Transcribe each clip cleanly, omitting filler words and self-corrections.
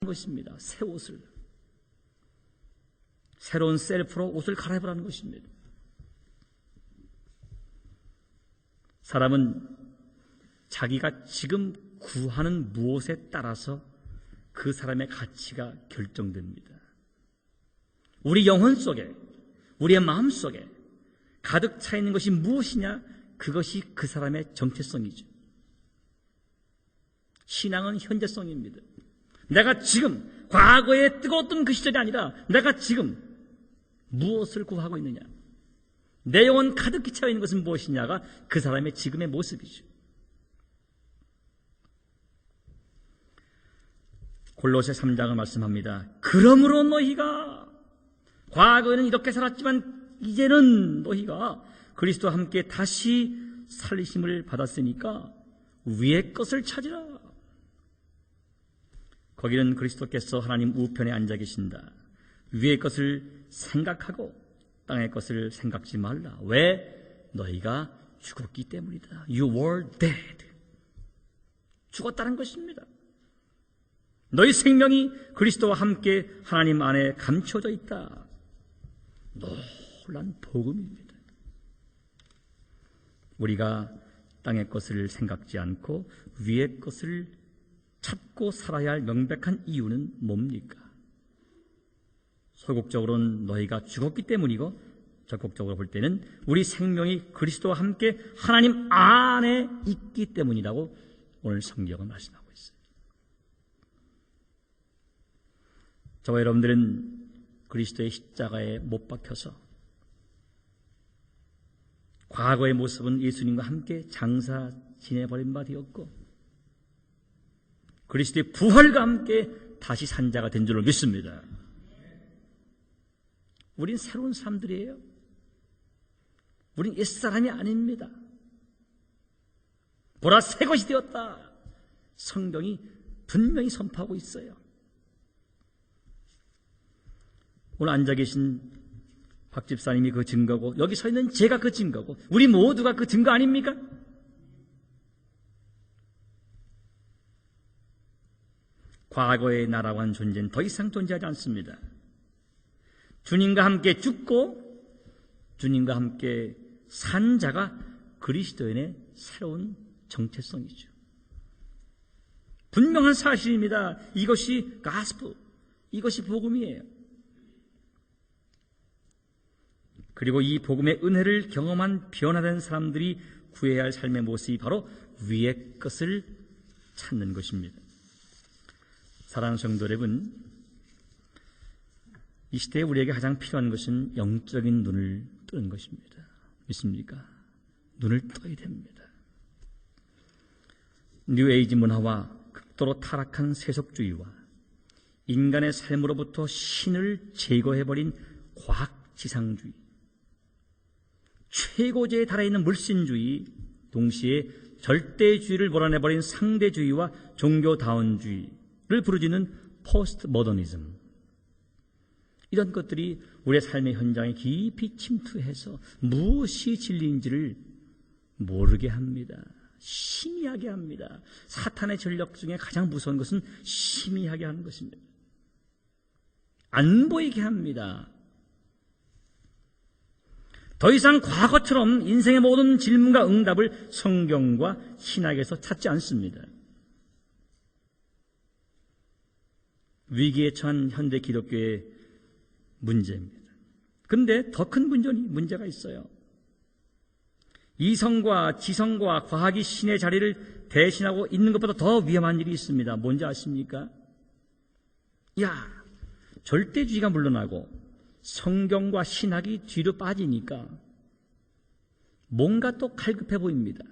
것입니다. 새 옷을. 새로운 셀프로 옷을 갈아입으라는 것입니다. 사람은 자기가 지금 구하는 무엇에 따라서 그 사람의 가치가 결정됩니다. 우리 영혼 속에, 우리의 마음 속에 가득 차 있는 것이 무엇이냐? 그것이 그 사람의 정체성이죠. 신앙은 현재성입니다. 내가 지금 과거에 뜨거웠던 그 시절이 아니라 내가 지금 무엇을 구하고 있느냐, 내 영혼 가득히 차여 있는 것은 무엇이냐가 그 사람의 지금의 모습이죠. 골로새 3장을 말씀합니다. 그러므로 너희가 과거에는 이렇게 살았지만 이제는 너희가 그리스도와 함께 다시 살리심을 받았으니까 위의 것을 찾으라. 거기는 그리스도께서 하나님 우편에 앉아 계신다. 위의 것을 생각하고 땅의 것을 생각지 말라. 왜? 너희가 죽었기 때문이다. You were dead. 죽었다는 것입니다. 너희 생명이 그리스도와 함께 하나님 안에 감춰져 있다. 놀란 복음입니다. 우리가 땅의 것을 생각지 않고 위의 것을 찾고 살아야 할 명백한 이유는 뭡니까? 소극적으로는 너희가 죽었기 때문이고, 적극적으로 볼 때는 우리 생명이 그리스도와 함께 하나님 안에 있기 때문이라고 오늘 성경은 말씀하고 있어요. 저와 여러분들은 그리스도의 십자가에 못 박혀서 과거의 모습은 예수님과 함께 장사 지내버린 바 되었고, 그리스도의 부활과 함께 다시 산 자가 된 줄로 믿습니다. 우린 새로운 사람들이에요. 우린 옛사람이 아닙니다. 보라, 새 것이 되었다. 성경이 분명히 선포하고 있어요. 오늘 앉아 계신 박 집사님이 그 증거고, 여기 서 있는 제가 그 증거고, 우리 모두가 그 증거 아닙니까? 과거의 나라고 한 존재는 더 이상 존재하지 않습니다. 주님과 함께 죽고 주님과 함께 산 자가 그리스도인의 새로운 정체성이죠. 분명한 사실입니다. 이것이 가스펠, 이것이 복음이에요. 그리고 이 복음의 은혜를 경험한 변화된 사람들이 구해야 할 삶의 모습이 바로 위의 것을 찾는 것입니다. 사랑하는 성도 여러분, 이 시대에 우리에게 가장 필요한 것은 영적인 눈을 뜨는 것입니다. 믿습니까? 눈을 떠야 됩니다. 뉴에이지 문화와 극도로 타락한 세속주의와 인간의 삶으로부터 신을 제거해버린 과학지상주의, 최고제에 달해있는 물신주의, 동시에 절대주의를 몰아내버린 상대주의와 종교다운주의를 부르짖는 포스트 모더니즘, 이런 것들이 우리의 삶의 현장에 깊이 침투해서 무엇이 진리인지를 모르게 합니다. 희미하게 합니다. 사탄의 전력 중에 가장 무서운 것은 희미하게 하는 것입니다. 안 보이게 합니다. 더 이상 과거처럼 인생의 모든 질문과 응답을 성경과 신학에서 찾지 않습니다. 위기에 처한 현대 기독교의 문제입니다. 그런데 더 큰 문제가 있어요. 이성과 지성과 과학이 신의 자리를 대신하고 있는 것보다 더 위험한 일이 있습니다. 뭔지 아십니까? 절대주의가 물러나고 성경과 신학이 뒤로 빠지니까 뭔가 또 갈급해 보입니다.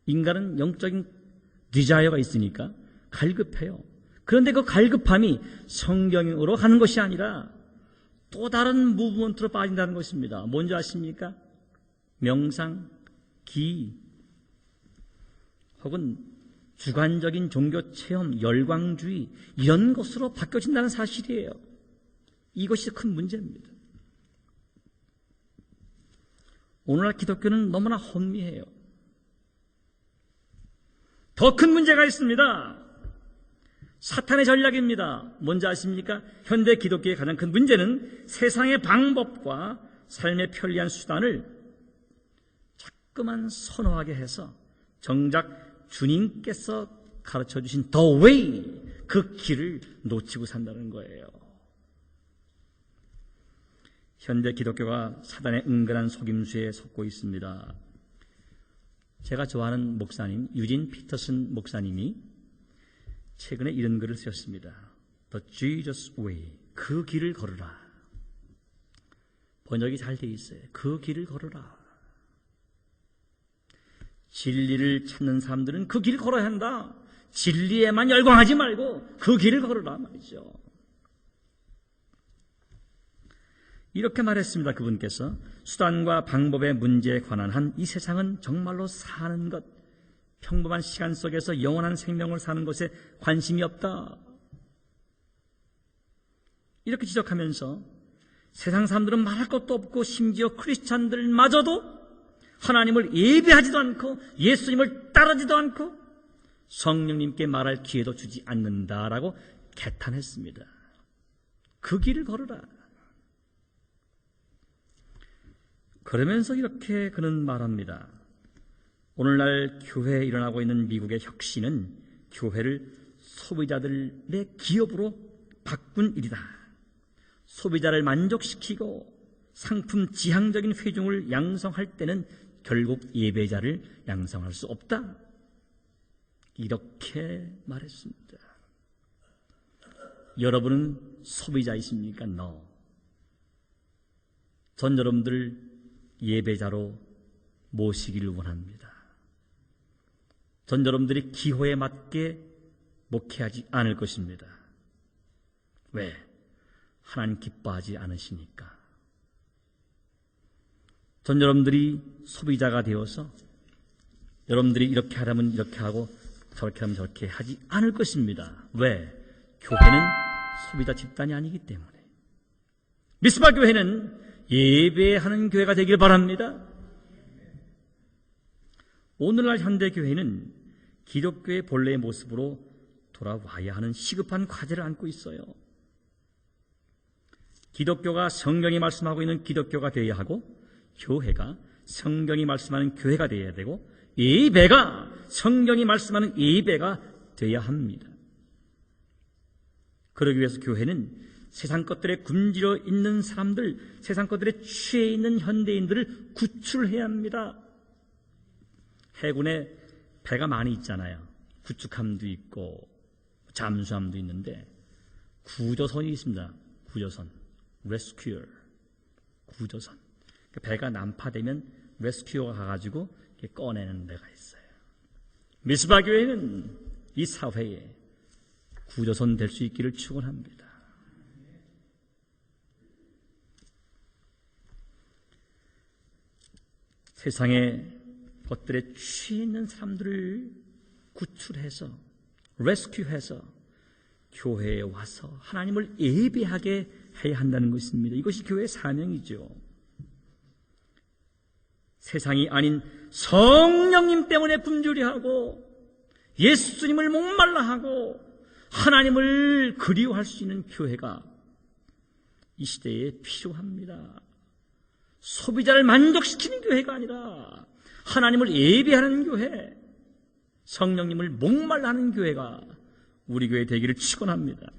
인간은 영적인 디자이어가 있으니까 갈급해요. 그런데 그 갈급함이 성경으로 가는 것이 아니라 또 다른 무브먼트로 빠진다는 것입니다. 뭔지 아십니까? 명상, 기, 혹은 주관적인 종교 체험, 열광주의, 이런 것으로 바뀌어진다는 사실이에요. 이것이 큰 문제입니다. 오늘날 기독교는 너무나 혼미해요. 더 큰 문제가 있습니다. 사탄의 전략입니다. 뭔지 아십니까? 현대 기독교의 가장 큰 문제는 세상의 방법과 삶의 편리한 수단을 자꾸만 선호하게 해서 정작 주님께서 가르쳐 주신 The Way, 그 길을 놓치고 산다는 거예요. 현대 기독교가 사단의 은근한 속임수에 속고 있습니다. 제가 좋아하는 목사님 유진 피터슨 목사님이 최근에 이런 글을 쓰셨습니다. The Jesus Way, 그 길을 걸으라. 번역이 잘 돼 있어요. 그 길을 걸으라. 진리를 찾는 사람들은 그 길을 걸어야 한다. 진리에만 열광하지 말고 그 길을 걸으라 말이죠. 이렇게 말했습니다. 그분께서 수단과 방법의 문제에 관한 한 이 세상은 정말로 사는 것, 평범한 시간 속에서 영원한 생명을 사는 것에 관심이 없다. 이렇게 지적하면서 세상 사람들은 말할 것도 없고 심지어 크리스찬들마저도 하나님을 예배하지도 않고 예수님을 따르지도 않고 성령님께 말할 기회도 주지 않는다라고 개탄했습니다. 그 길을 걸으라. 그러면서 이렇게 그는 말합니다. 오늘날 교회에 일어나고 있는 미국의 혁신은 교회를 소비자들의 기업으로 바꾼 일이다. 소비자를 만족시키고 상품 지향적인 회중을 양성할 때는 결국 예배자를 양성할 수 없다. 이렇게 말했습니다. 여러분은 소비자이십니까? No. 전 여러분들 예배자로 모시기를 원합니다. 전 여러분들이 기호에 맞게 목회하지 않을 것입니다. 왜? 하나님 기뻐하지 않으시니까. 전 여러분들이 소비자가 되어서 여러분들이 이렇게 하라면 이렇게 하고 저렇게 하면 저렇게 하지 않을 것입니다. 왜? 교회는 소비자 집단이 아니기 때문에. 미스바 교회는 예배하는 교회가 되길 바랍니다. 오늘날 현대 교회는 기독교의 본래의 모습으로 돌아와야 하는 시급한 과제를 안고 있어요. 기독교가 성경이 말씀하고 있는 기독교가 되어야 하고, 교회가 성경이 말씀하는 교회가 되어야 되고, 예배가 성경이 말씀하는 예배가 되어야 합니다. 그러기 위해서 교회는 세상 것들에 굶주려 있는 사람들, 세상 것들에 취해 있는 현대인들을 구출해야 합니다. 해군에 배가 많이 있잖아요. 구축함도 있고 잠수함도 있는데 구조선이 있습니다. 구조선, 레스큐어, 구조선. 배가 난파되면 레스큐어가 가가지고 이렇게 꺼내는 데가 있어요. 미스바 교회는 이 사회에 구조선 될 수 있기를 축원합니다. 세상의 것들에 취해 있는 사람들을 구출해서 레스큐해서 교회에 와서 하나님을 예배하게 해야 한다는 것입니다. 이것이 교회의 사명이죠. 세상이 아닌 성령님 때문에 굶주려하고 예수님을 목말라하고 하나님을 그리워할 수 있는 교회가 이 시대에 필요합니다. 소비자를 만족시키는 교회가 아니라 하나님을 예배하는 교회, 성령님을 목말라하는 교회가 우리 교회 되기를 축원합니다.